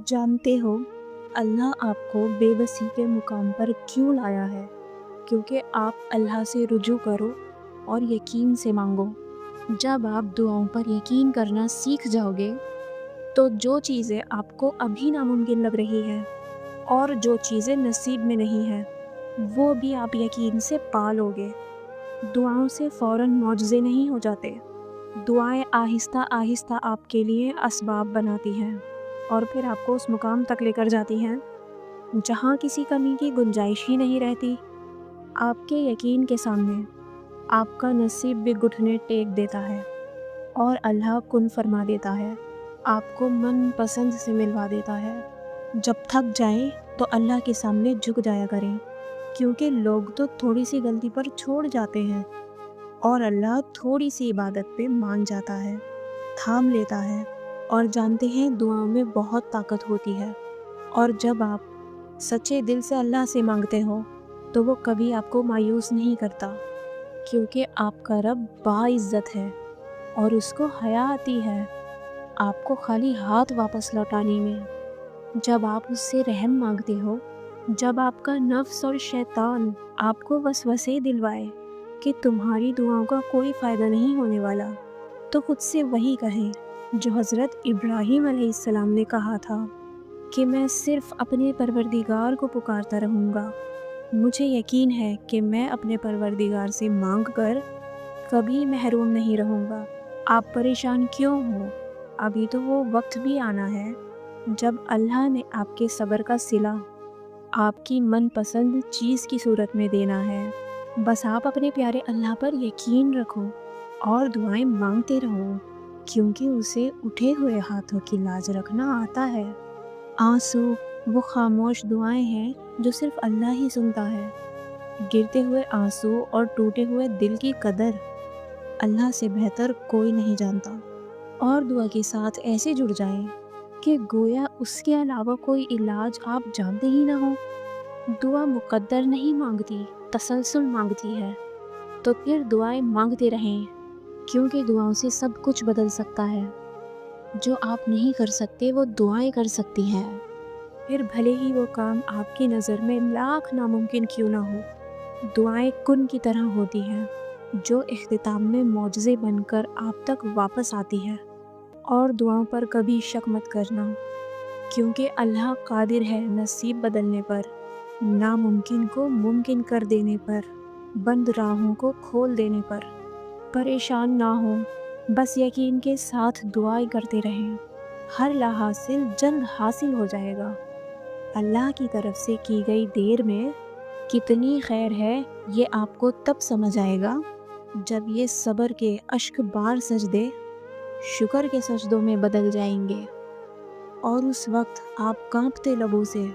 جانتے ہو اللہ آپ کو بے بسی کے مقام پر کیوں لایا ہے؟ کیونکہ آپ اللہ سے رجوع کرو اور یقین سے مانگو۔ جب آپ دعاؤں پر یقین کرنا سیکھ جاؤ گے تو جو چیزیں آپ کو ابھی ناممکن لگ رہی ہیں اور جو چیزیں نصیب میں نہیں ہیں وہ بھی آپ یقین سے پا لو گے۔ دعاؤں سے فوراً معجزے نہیں ہو جاتے، دعائیں آہستہ آہستہ آپ کے لیے اسباب بناتی ہیں اور پھر آپ کو اس مقام تک لے کر جاتی ہیں جہاں کسی کمی کی گنجائش ہی نہیں رہتی۔ آپ کے یقین کے سامنے آپ کا نصیب بھی گھٹنے ٹیک دیتا ہے اور اللہ کن فرما دیتا ہے، آپ کو من پسند سے ملوا دیتا ہے۔ جب تھک جائیں تو اللہ کے سامنے جھک جایا کریں، کیونکہ لوگ تو تھوڑی سی غلطی پر چھوڑ جاتے ہیں اور اللہ تھوڑی سی عبادت پہ مان جاتا ہے، تھام لیتا ہے۔ اور جانتے ہیں دعاؤں میں بہت طاقت ہوتی ہے، اور جب آپ سچے دل سے اللہ سے مانگتے ہو تو وہ کبھی آپ کو مایوس نہیں کرتا، کیونکہ آپ کا رب باعزت ہے اور اس کو حیا آتی ہے آپ کو خالی ہاتھ واپس لوٹانے میں۔ جب آپ اس سے رحم مانگتے ہو، جب آپ کا نفس اور شیطان آپ کو وسوسے دلوائے کہ تمہاری دعاؤں کا کوئی فائدہ نہیں ہونے والا، تو خود سے وہی کہیں جو حضرت ابراہیم علیہ السلام نے کہا تھا کہ میں صرف اپنے پروردگار کو پکارتا رہوں گا، مجھے یقین ہے کہ میں اپنے پروردگار سے مانگ کر کبھی محروم نہیں رہوں گا۔ آپ پریشان کیوں ہو؟ ابھی تو وہ وقت بھی آنا ہے جب اللہ نے آپ کے صبر کا صلہ آپ کی من پسند چیز کی صورت میں دینا ہے۔ بس آپ اپنے پیارے اللہ پر یقین رکھو اور دعائیں مانگتے رہو، کیونکہ اسے اٹھے ہوئے ہاتھوں کی لاج رکھنا آتا ہے۔ آنسو وہ خاموش دعائیں ہیں جو صرف اللہ ہی سنتا ہے۔ گرتے ہوئے آنسو اور ٹوٹے ہوئے دل کی قدر اللہ سے بہتر کوئی نہیں جانتا۔ اور دعا کے ساتھ ایسے جڑ جائیں کہ گویا اس کے علاوہ کوئی علاج آپ جانتے ہی نہ ہو۔ دعا مقدر نہیں مانگتی، تسلسل مانگتی ہے۔ تو پھر دعائیں مانگتے رہیں، کیونکہ دعاؤں سے سب کچھ بدل سکتا ہے۔ جو آپ نہیں کر سکتے وہ دعائیں کر سکتی ہیں، پھر بھلے ہی وہ کام آپ کی نظر میں لاکھ ناممکن کیوں نہ ہو۔ دعائیں کن کی طرح ہوتی ہیں جو اختتام میں معجزے بن کر آپ تک واپس آتی ہے۔ اور دعاؤں پر کبھی شک مت کرنا، کیونکہ اللہ قادر ہے نصیب بدلنے پر، ناممکن کو ممکن کر دینے پر، بند راہوں کو کھول دینے پر۔ پریشان نہ ہوں، بس یقین کے ساتھ دعائیں کرتے رہیں، ہر لا حاصل جلد حاصل ہو جائے گا۔ اللہ کی طرف سے کی گئی دیر میں کتنی خیر ہے یہ آپ کو تب سمجھ آئے گا جب یہ صبر کے اشک بار سجدے شکر کے سجدوں میں بدل جائیں گے، اور اس وقت آپ کانپتے لبوں سے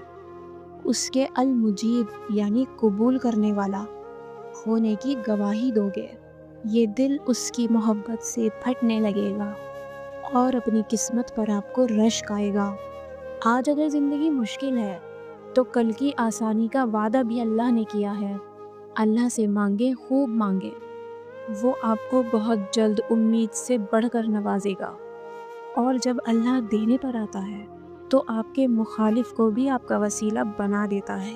اس کے المجیب یعنی قبول کرنے والا ہونے کی گواہی دو گے۔ یہ دل اس کی محبت سے پھٹنے لگے گا اور اپنی قسمت پر آپ کو رشک آئے گا۔ آج اگر زندگی مشکل ہے تو کل کی آسانی کا وعدہ بھی اللہ نے کیا ہے۔ اللہ سے مانگے، خوب مانگے، وہ آپ کو بہت جلد امید سے بڑھ کر نوازے گا۔ اور جب اللہ دینے پر آتا ہے تو آپ کے مخالف کو بھی آپ کا وسیلہ بنا دیتا ہے۔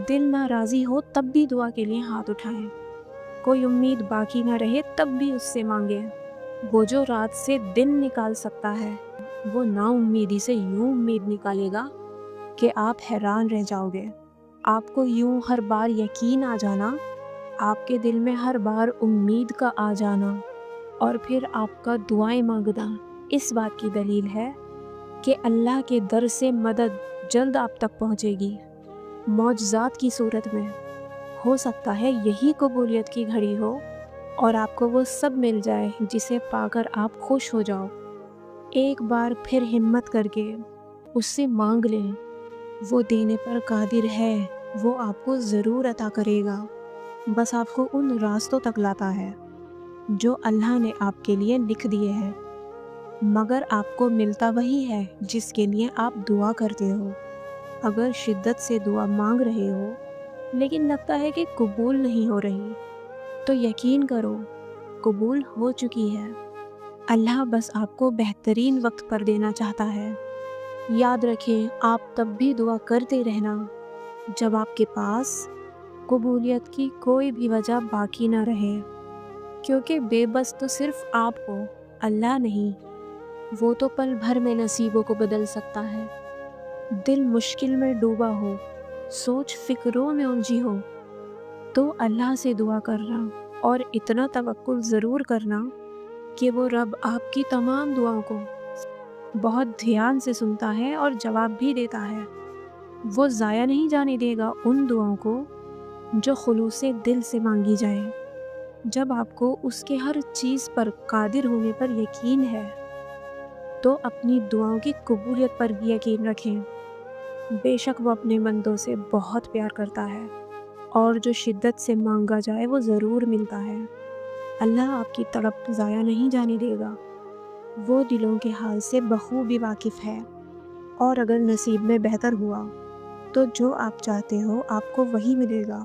دل نہ راضی ہو تب بھی دعا کے لیے ہاتھ اٹھائیں، کوئی امید باقی نہ رہے تب بھی اس سے مانگے۔ وہ جو رات سے دن نکال سکتا ہے وہ نا امیدی سے یوں امید نکالے گا کہ آپ حیران رہ جاؤ گے۔ آپ کو یوں ہر بار یقین آ جانا، آپ کے دل میں ہر بار امید کا آ جانا، اور پھر آپ کا دعائیں مانگنا اس بات کی دلیل ہے کہ اللہ کے در سے مدد جلد آپ تک پہنچے گی، معجزات کی صورت میں۔ ہو سکتا ہے یہی قبولیت کی گھڑی ہو اور آپ کو وہ سب مل جائے جسے پا کر آپ خوش ہو جاؤ۔ ایک بار پھر ہمت کر کے اس سے مانگ لیں، وہ دینے پر قادر ہے، وہ آپ کو ضرور عطا کرے گا۔ بس آپ کو ان راستوں تک لاتا ہے جو اللہ نے آپ کے لیے لکھ دیے ہیں، مگر آپ کو ملتا وہی ہے جس کے لیے آپ دعا کرتے ہو۔ اگر شدت سے دعا مانگ رہے ہو لیکن لگتا ہے کہ قبول نہیں ہو رہی، تو یقین کرو قبول ہو چکی ہے۔ اللہ بس آپ کو بہترین وقت پر دینا چاہتا ہے۔ یاد رکھیں آپ تب بھی دعا کرتے رہنا جب آپ کے پاس قبولیت کی کوئی بھی وجہ باقی نہ رہے، کیونکہ بے بس تو صرف آپ ہو، اللہ نہیں۔ وہ تو پل بھر میں نصیبوں کو بدل سکتا ہے۔ دل مشکل میں ڈوبا ہو، سوچ فکروں میں الجھی ہو، تو اللہ سے دعا کرنا اور اتنا توکل ضرور کرنا کہ وہ رب آپ کی تمام دعاؤں کو بہت دھیان سے سنتا ہے اور جواب بھی دیتا ہے۔ وہ ضائع نہیں جانے دے گا ان دعاؤں کو جو خلوص دل سے مانگی جائیں۔ جب آپ کو اس کے ہر چیز پر قادر ہونے پر یقین ہے تو اپنی دعاؤں کی قبولیت پر بھی یقین رکھیں۔ بے شک وہ اپنے بندوں سے بہت پیار کرتا ہے اور جو شدت سے مانگا جائے وہ ضرور ملتا ہے۔ اللہ آپ کی تڑپ ضائع نہیں جانے دے گا۔ وہ دلوں کے حال سے بخوبی واقف ہے، اور اگر نصیب میں بہتر ہوا تو جو آپ چاہتے ہو آپ کو وہی ملے گا۔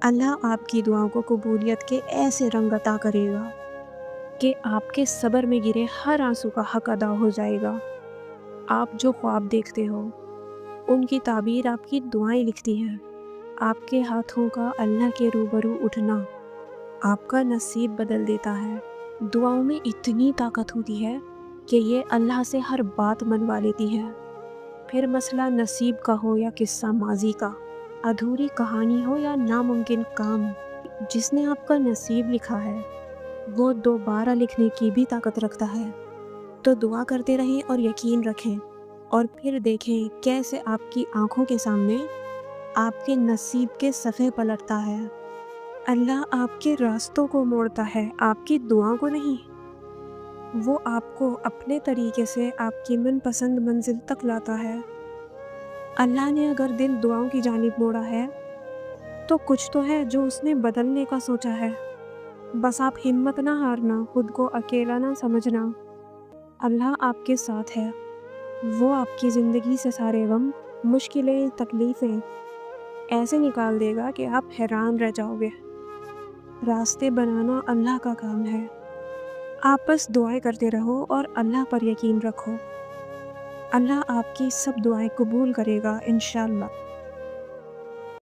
اللہ آپ کی دعاؤں کو قبولیت کے ایسے رنگ عطا کرے گا کہ آپ کے صبر میں گرے ہر آنسو کا حق ادا ہو جائے گا۔ آپ جو خواب دیکھتے ہو ان کی تعبیر آپ کی دعائیں لکھتی ہیں۔ آپ کے ہاتھوں کا اللہ کے روبرو اٹھنا آپ کا نصیب بدل دیتا ہے۔ دعاؤں میں اتنی طاقت ہوتی ہے کہ یہ اللہ سے ہر بات منوا لیتی ہے۔ پھر مسئلہ نصیب کا ہو یا قصہ ماضی کا، ادھوری کہانی ہو یا ناممکن کام، جس نے آپ کا نصیب لکھا ہے وہ دوبارہ لکھنے کی بھی طاقت رکھتا ہے۔ تو دعا کرتے رہیں اور یقین رکھیں، اور پھر دیکھیں کیسے آپ کی آنکھوں کے سامنے آپ کے نصیب کے صفحے پلٹتا ہے۔ اللہ آپ کے راستوں کو موڑتا ہے، آپ کی دعاؤں کو نہیں۔ وہ آپ کو اپنے طریقے سے آپ کی من پسند منزل تک لاتا ہے۔ اللہ نے اگر دل دعاؤں کی جانب موڑا ہے تو کچھ تو ہے جو اس نے بدلنے کا سوچا ہے۔ بس آپ ہمت نہ ہارنا، خود کو اکیلا نہ سمجھنا۔ اللہ آپ کے ساتھ ہے۔ وہ آپ کی زندگی سے سارے غم، مشکلیں، تکلیفیں ایسے نکال دے گا کہ آپ حیران رہ جاؤ گے۔ راستے بنانا اللہ کا کام ہے۔ آپ بس دعائیں کرتے رہو اور اللہ پر یقین رکھو۔ اللہ آپ کی سب دعائیں قبول کرے گا انشاءاللہ۔